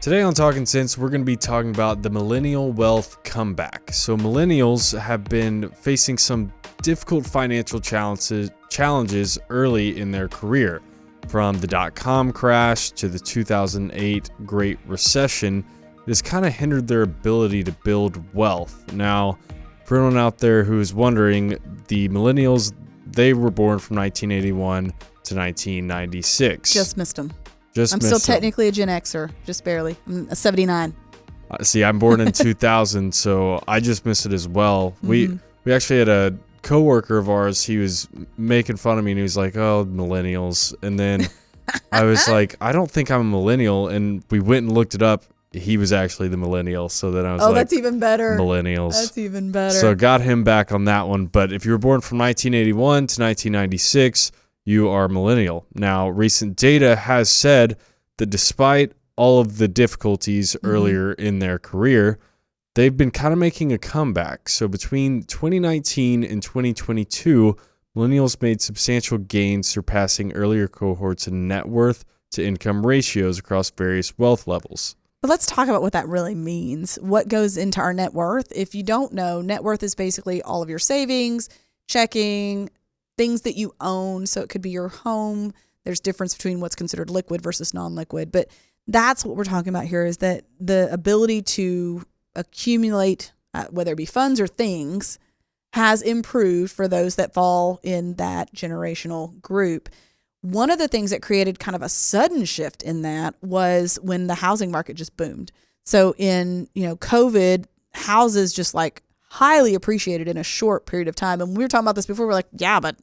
Today on Talking Sense, we're going to be talking about the millennial wealth comeback. So millennials have been facing some difficult financial challenges early in their career. From the dot-com crash to the 2008 Great Recession, it has kind of hindered their ability to build wealth. Now, for anyone out there who is wondering, the millennials, they were born from 1981 to 1996. Just missed them. I'm still technically a Gen Xer, just barely. I'm a 79. See, I'm born in 2000, so I just missed it as well. We actually had a coworker of ours. He was making fun of me, and he was like, "Oh, millennials." And then I was like, "I don't think I'm a millennial." And we went and looked it up. He was actually the millennial. So then I was like, that's even better. Millennials. That's even better. So got him back on that one. But if you were born from 1981 to 1996, you are millennial. Now, recent data has said that despite all of the difficulties earlier in their career, they've been kind of making a comeback. So between 2019 and 2022, millennials made substantial gains, surpassing earlier cohorts in net worth to income ratios across various wealth levels. But let's talk about what that really means. What goes into our net worth? If you don't know, net worth is basically all of your savings, checking, things that you own. So it could be your home. There's difference between what's considered liquid versus non-liquid. But that's what we're talking about here, is that the ability to accumulate, whether it be funds or things, has improved for those that fall in that generational group. One of the things that created kind of a sudden shift in that was when the housing market just boomed. So in, COVID, houses just like highly appreciated in a short period of time. And we were talking about this before. We're like, yeah, but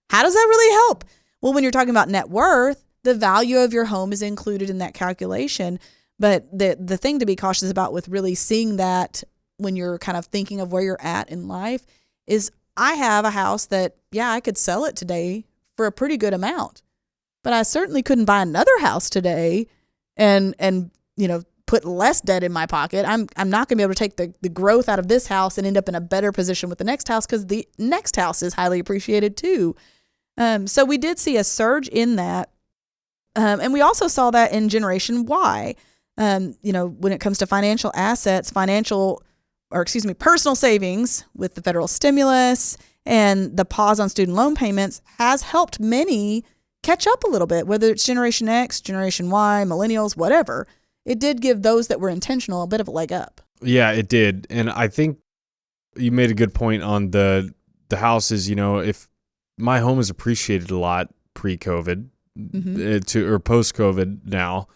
how does that really help? Well, when you're talking about net worth, the value of your home is included in that calculation. But the thing to be cautious about with really seeing that when you're kind of thinking of where you're at in life is, I have a house that, I could sell it today for a pretty good amount, but I certainly couldn't buy another house today and put less debt in my pocket. I'm not going to be able to take the growth out of this house and end up in a better position with the next house, because the next house is highly appreciated too. So we did see a surge in that. And we also saw that in Generation Y. When it comes to financial assets, personal savings with the federal stimulus and the pause on student loan payments has helped many catch up a little bit, whether it's Generation X, Generation Y, millennials, whatever. It did give those that were intentional a bit of a leg up. Yeah, it did. And I think you made a good point on the houses. If my home is appreciated a lot pre-COVID or post-COVID now,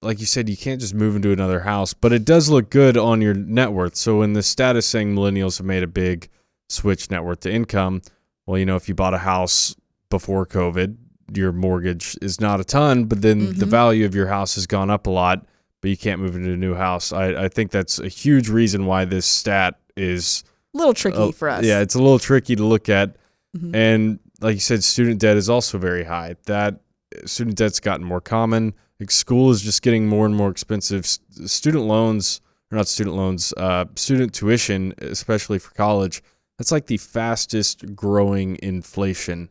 like you said, you can't just move into another house, but it does look good on your net worth. So in the status saying millennials have made a big switch net worth to income, well, if you bought a house before COVID, your mortgage is not a ton, but then the value of your house has gone up a lot, but you can't move into a new house. I think that's a huge reason why this stat is a little tricky for us. Yeah, it's a little tricky to look at. And like you said, student debt is also very high. That student debt's gotten more common. Like, school is just getting more and more expensive. Student tuition, especially for college, that's like the fastest growing inflation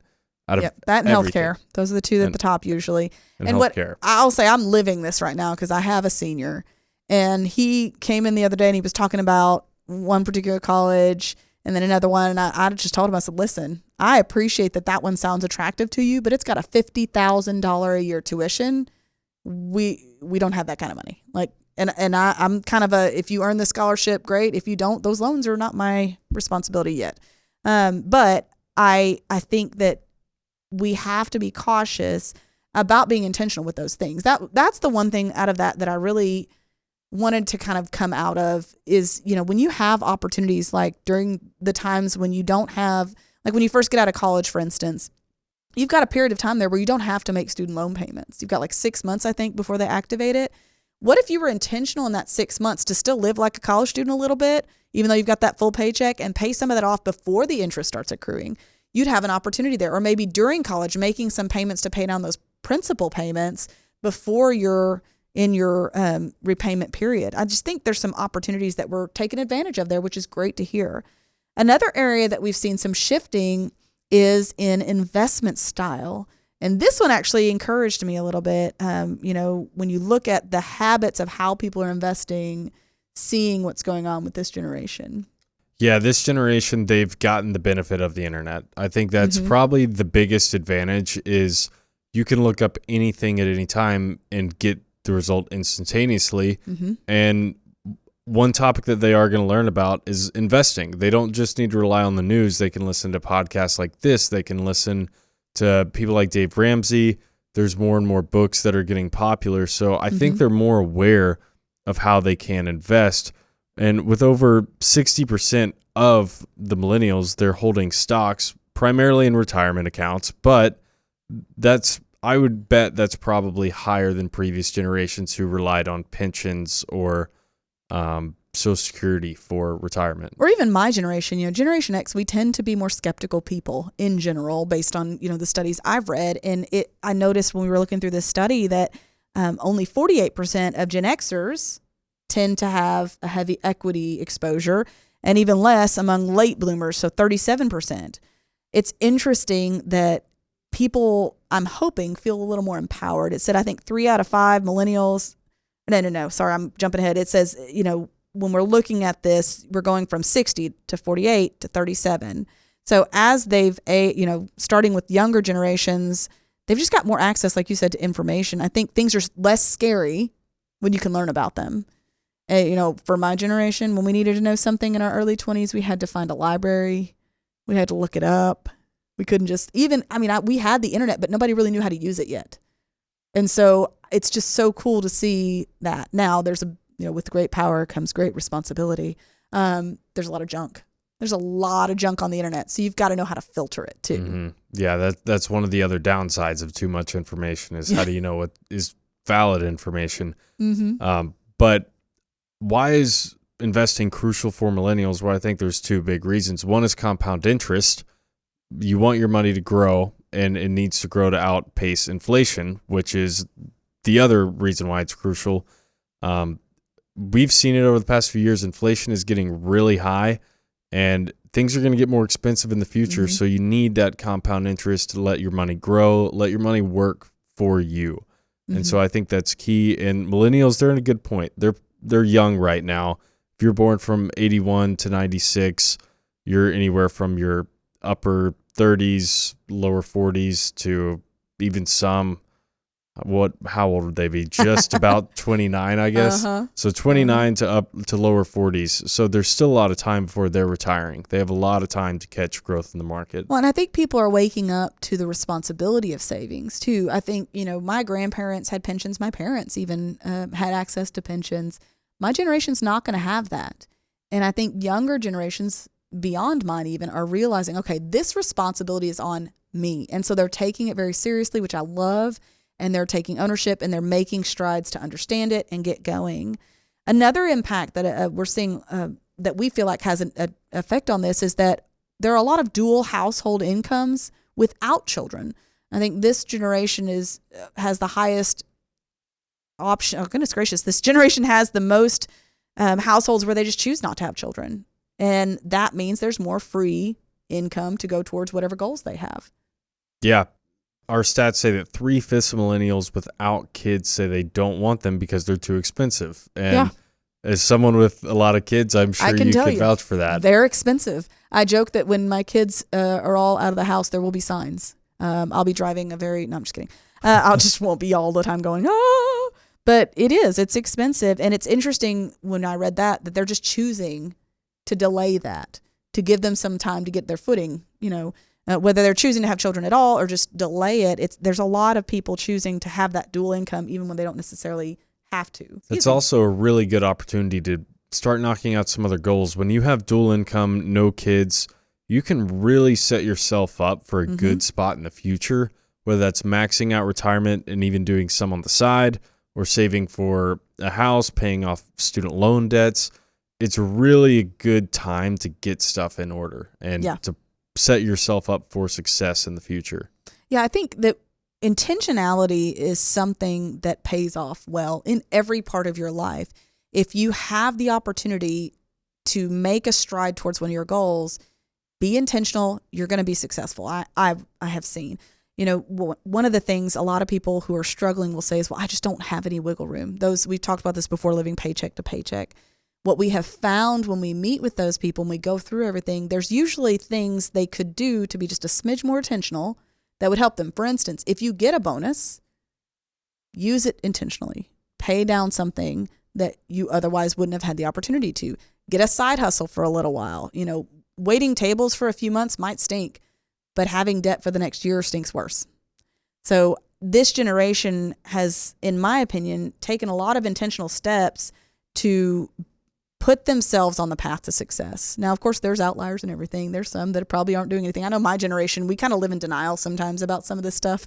out of that and everything. Healthcare. Those are the two at the top usually. And healthcare. What I'll say, I'm living this right now because I have a senior, and he came in the other day and he was talking about one particular college and then another one. And I just told him, I said, listen, I appreciate that one sounds attractive to you, but it's got a $50,000 a year tuition. We don't have that kind of money. I'm kind of if you earn the scholarship, great. If you don't, those loans are not my responsibility yet. But I think that we have to be cautious about being intentional with those things. That's the one thing out of that I really wanted to kind of come out of is, when you have opportunities, like during the times when you don't have, like when you first get out of college, for instance, you've got a period of time there where you don't have to make student loan payments. You've got like 6 months, I think, before they activate it. What if you were intentional in that 6 months to still live like a college student a little bit, even though you've got that full paycheck, and pay some of that off before the interest starts accruing? You'd have an opportunity there. Or maybe during college, making some payments to pay down those principal payments before you're in your repayment period. I just think there's some opportunities that we're taking advantage of there, which is great to hear. Another area that we've seen some shifting is in investment style. And this one actually encouraged me a little bit. When you look at the habits of how people are investing, seeing what's going on with this generation. Yeah, this generation, they've gotten the benefit of the internet. I think that's probably the biggest advantage is you can look up anything at any time and get the result instantaneously. And one topic that they are going to learn about is investing. They don't just need to rely on the news. They can listen to podcasts like this. They can listen to people like Dave Ramsey. There's more and more books that are getting popular. So I think they're more aware of how they can invest. And with over 60% of the millennials, they're holding stocks primarily in retirement accounts. But I would bet that's probably higher than previous generations who relied on pensions or Social Security for retirement. Or even my generation, Generation X, we tend to be more skeptical people in general based on, the studies I've read. And I noticed when we were looking through this study that only 48% of Gen Xers tend to have a heavy equity exposure, and even less among late bloomers, so 37%. It's interesting that people, I'm hoping, feel a little more empowered. It said, I think 3 out of 5 millennials, no, sorry, I'm jumping ahead. It says, when we're looking at this, we're going from 60 to 48 to 37. So as they've, starting with younger generations, they've just got more access, like you said, to information. I think things are less scary when you can learn about them. For my generation, when we needed to know something in our early 20s, we had to find a library. We had to look it up. We couldn't just we had the internet, but nobody really knew how to use it yet. And so it's just so cool to see that now there's with great power comes great responsibility. There's a lot of junk. There's a lot of junk on the internet. So you've got to know how to filter it too. Yeah, that's one of the other downsides of too much information is how do you know what is valid information? But why is investing crucial for millennials? Well, I think there's 2 big reasons. One is compound interest. You want your money to grow, and it needs to grow to outpace inflation, which is the other reason why it's crucial. We've seen it over the past few years. Inflation is getting really high, and things are going to get more expensive in the future. So you need that compound interest to let your money grow, let your money work for you. And so I think that's key. And millennials, they're in a good point. They're young right now. If you're born from 81 to 96, you're anywhere from your upper 30s, lower 40s to even some, how old would they be? Just about 29, I guess. So 29 to up to lower 40s. So there's still a lot of time before they're retiring. They have a lot of time to catch growth in the market. Well, and I think people are waking up to the responsibility of savings too. I think, my grandparents had pensions. My parents even had access to pensions. My generation's not going to have that. And I think younger generations beyond mine even are realizing, okay, this responsibility is on me. And so they're taking it very seriously, which I love. And they're taking ownership and they're making strides to understand it and get going. Another impact that we're seeing that we feel like has an effect on this is that there are a lot of dual household incomes without children. I think this generation has the highest option. Oh, goodness gracious. This generation has the most households where they just choose not to have children. And that means there's more free income to go towards whatever goals they have. Yeah. Our stats say that 3/5 of millennials without kids say they don't want them because they're too expensive. And as someone with a lot of kids, I'm sure you could vouch for that. They're expensive. I joke that when my kids are all out of the house, there will be signs. I'll be driving no, I'm just kidding. I just won't be all the time going, oh, but it's expensive. And it's interesting when I read that they're just choosing to delay that, to give them some time to get their footing, whether they're choosing to have children at all or just delay it. There's a lot of people choosing to have that dual income even when they don't necessarily have to. It's also a really good opportunity to start knocking out some other goals. When you have dual income, no kids, you can really set yourself up for a good spot in the future, whether that's maxing out retirement and even doing some on the side or saving for a house, paying off student loan debts. It's really a good time to get stuff in order and to set yourself up for success in the future. Yeah, I think that intentionality is something that pays off well in every part of your life. If you have the opportunity to make a stride towards one of your goals, be intentional, you're going to be successful. I have seen. One of the things a lot of people who are struggling will say is, well, I just don't have any wiggle room. We've talked about this before, living paycheck to paycheck. What we have found when we meet with those people and we go through everything, there's usually things they could do to be just a smidge more intentional that would help them. For instance, if you get a bonus, use it intentionally. Pay down something that you otherwise wouldn't have had the opportunity to. Get a side hustle for a little while. Waiting tables for a few months might stink, but having debt for the next year stinks worse. So this generation has, in my opinion, taken a lot of intentional steps to put themselves on the path to success. Now, of course, there's outliers and everything. There's some that probably aren't doing anything. I know my generation, we kind of live in denial sometimes about some of this stuff.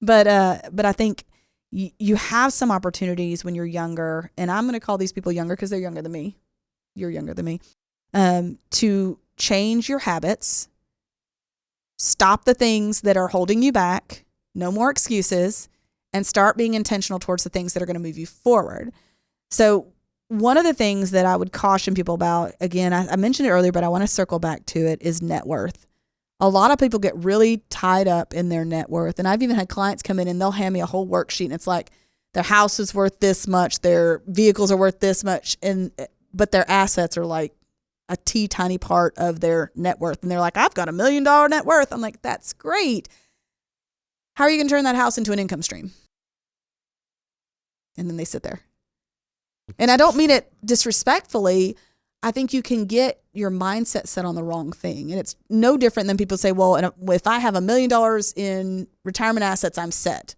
But I think you have some opportunities when you're younger, and I'm going to call these people younger because they're younger than me. You're younger than me. To change your habits, stop the things that are holding you back, no more excuses, and start being intentional towards the things that are going to move you forward. So one of the things that I would caution people about, again, I mentioned it earlier, but I want to circle back to it, is net worth. A lot of people get really tied up in their net worth. And I've even had clients come in and they'll hand me a whole worksheet, and it's like their house is worth this much, their vehicles are worth this much, but their assets are like a tiny part of their net worth. And they're like, I've got $1 million net worth. I'm like, that's great. How are you going to turn that house into an income stream? And then they sit there. And I don't mean it disrespectfully. I think you can get your mindset set on the wrong thing. And it's no different than people say, well, if I have $1 million in retirement assets, I'm set.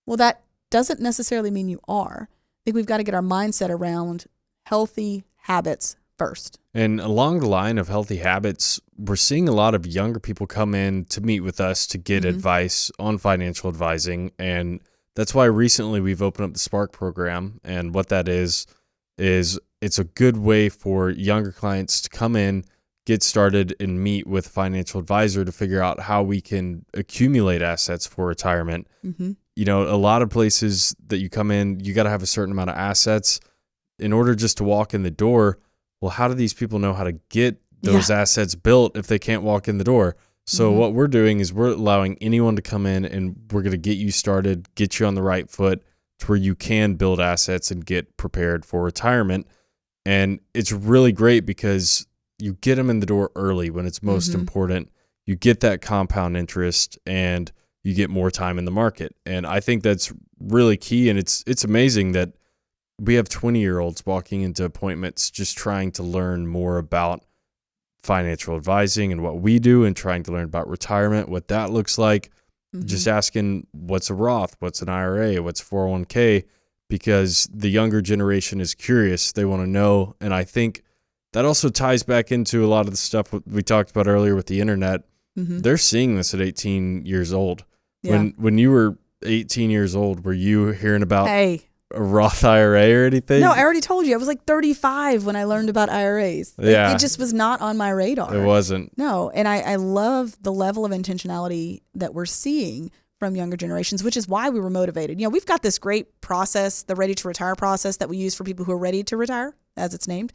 Well, that doesn't necessarily mean you are. I think we've got to get our mindset around healthy habits first. And along the line of healthy habits, we're seeing a lot of younger people come in to meet with us to get advice on financial advising. And that's why recently we've opened up the Spark program. And what that is it's a good way for younger clients to come in, get started, and meet with a financial advisor to figure out how we can accumulate assets for retirement. A lot of places that you come in, you got to have a certain amount of assets in order just to walk in the door. Well, how do these people know how to get those assets built if they can't walk in the door? So what we're doing is we're allowing anyone to come in, and we're going to get you started, get you on the right foot to where you can build assets and get prepared for retirement. And it's really great because you get them in the door early when it's most important. You get that compound interest and you get more time in the market. And I think that's really key. And it's amazing that we have 20-year-olds walking into appointments just trying to learn more about financial advising and what we do, and trying to learn about retirement, what that looks like. Just asking, what's a Roth, what's an IRA, what's 401k, because the younger generation is curious. They want to know. And I think that also ties back into a lot of the stuff we talked about earlier with the internet. They're seeing this at 18 years old. Yeah. When you were 18 years old, were you hearing about a Roth IRA or anything? No, I already told you. I was like 35 when I learned about IRAs. It just was not on my radar. It wasn't. No, and I love the level of intentionality that we're seeing from younger generations, which is why we were motivated. We've got this great process, the Ready to Retire process, that we use for people who are ready to retire, as it's named.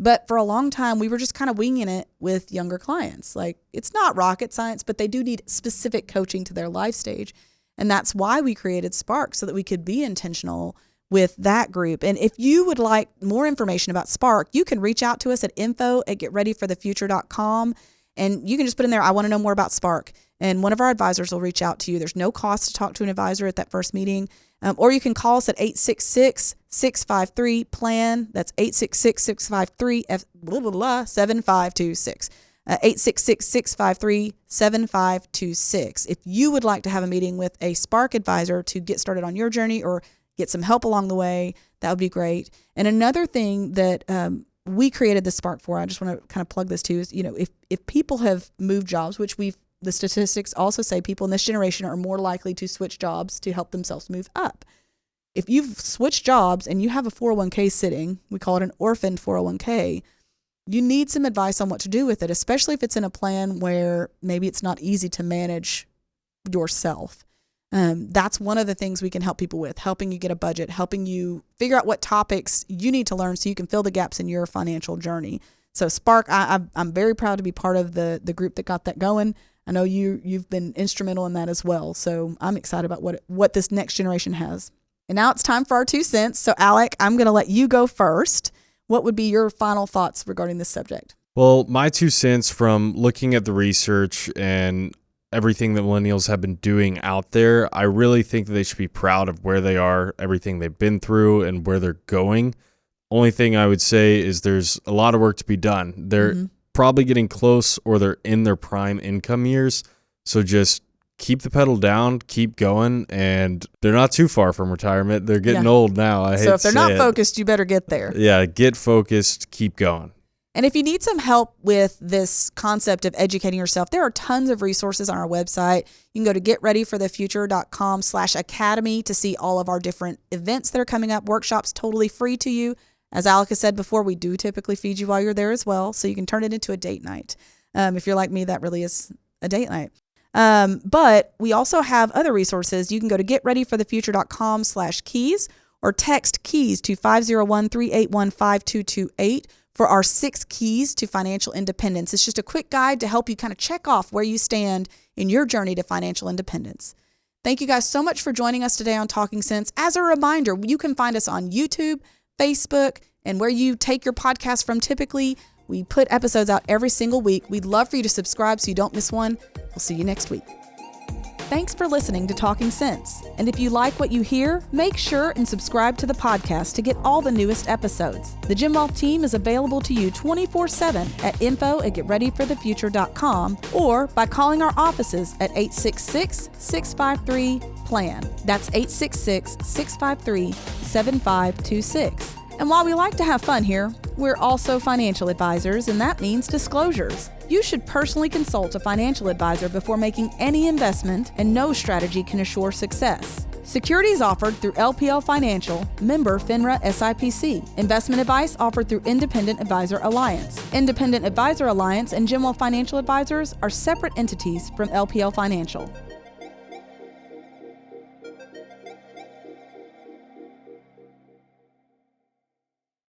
But for a long time, we were just kind of winging it with younger clients. Like, it's not rocket science, but they do need specific coaching to their life stage. And that's why we created Spark, so that we could be intentional with that group. And if you would like more information about Spark, you can reach out to us at info@getreadyforthefuture.com, and you can just put in there, I want to know more about Spark. And one of our advisors will reach out to you. There's no cost to talk to an advisor at that first meeting. Or you can call us at 866-653-PLAN. That's 866-653-7526. 866-653-7526. If you would like to have a meeting with a Spark advisor to get started on your journey or get some help along the way, that would be great. And another thing that we created the Spark for, I just want to kind of plug this too, is, if people have moved jobs, which the statistics also say people in this generation are more likely to switch jobs to help themselves move up. If you've switched jobs and you have a 401k sitting, we call it an orphaned 401k, you need some advice on what to do with it, especially if it's in a plan where maybe it's not easy to manage yourself. That's one of the things we can help people with, helping you get a budget, helping you figure out what topics you need to learn so you can fill the gaps in your financial journey. So Spark, I'm very proud to be part of the group that got that going. I know you've been instrumental in that as well. So I'm excited about what this next generation has. And now it's time for our 2 cents. So Alec, I'm going to let you go first. What would be your final thoughts regarding this subject? Well, my 2 cents from looking at the research and everything that millennials have been doing out there, I really think that they should be proud of where they are, everything they've been through, and where they're going. Only thing I would say is there's a lot of work to be done. They're probably getting close, or they're in their prime income years. So just keep the pedal down, keep going, and they're not too far from retirement. They're getting old now. So if they're not focused, you better get there. Yeah, get focused, keep going. And if you need some help with this concept of educating yourself, there are tons of resources on our website. You can go to getreadyforthefuture.com/academy to see all of our different events that are coming up, workshops totally free to you. As Alec has said before, we do typically feed you while you're there as well, so you can turn it into a date night. If you're like me, that really is a date night. But we also have other resources. You can go to getreadyforthefuture.com/keys or text keys to 501-381-5228 for our 6 keys to financial independence. It's just a quick guide to help you kind of check off where you stand in your journey to financial independence. Thank you guys so much for joining us today on Talking Sense. As a reminder, you can find us on YouTube, Facebook, and where you take your podcast from typically. We put episodes out every single week. We'd love for you to subscribe so you don't miss one. We'll see you next week. Thanks for listening to Talking Sense. And if you like what you hear, make sure and subscribe to the podcast to get all the newest episodes. The Jim Wealth team is available to you 24/7 at info@getreadyforthefuture.com or by calling our offices at 866-653-PLAN. That's 866-653-7526. And while we like to have fun here, we're also financial advisors, and that means disclosures. You should personally consult a financial advisor before making any investment, and no strategy can assure success. Securities offered through LPL Financial, member FINRA SIPC. Investment advice offered through Independent Advisor Alliance. Independent Advisor Alliance and Jim Wealth Financial Advisors are separate entities from LPL Financial.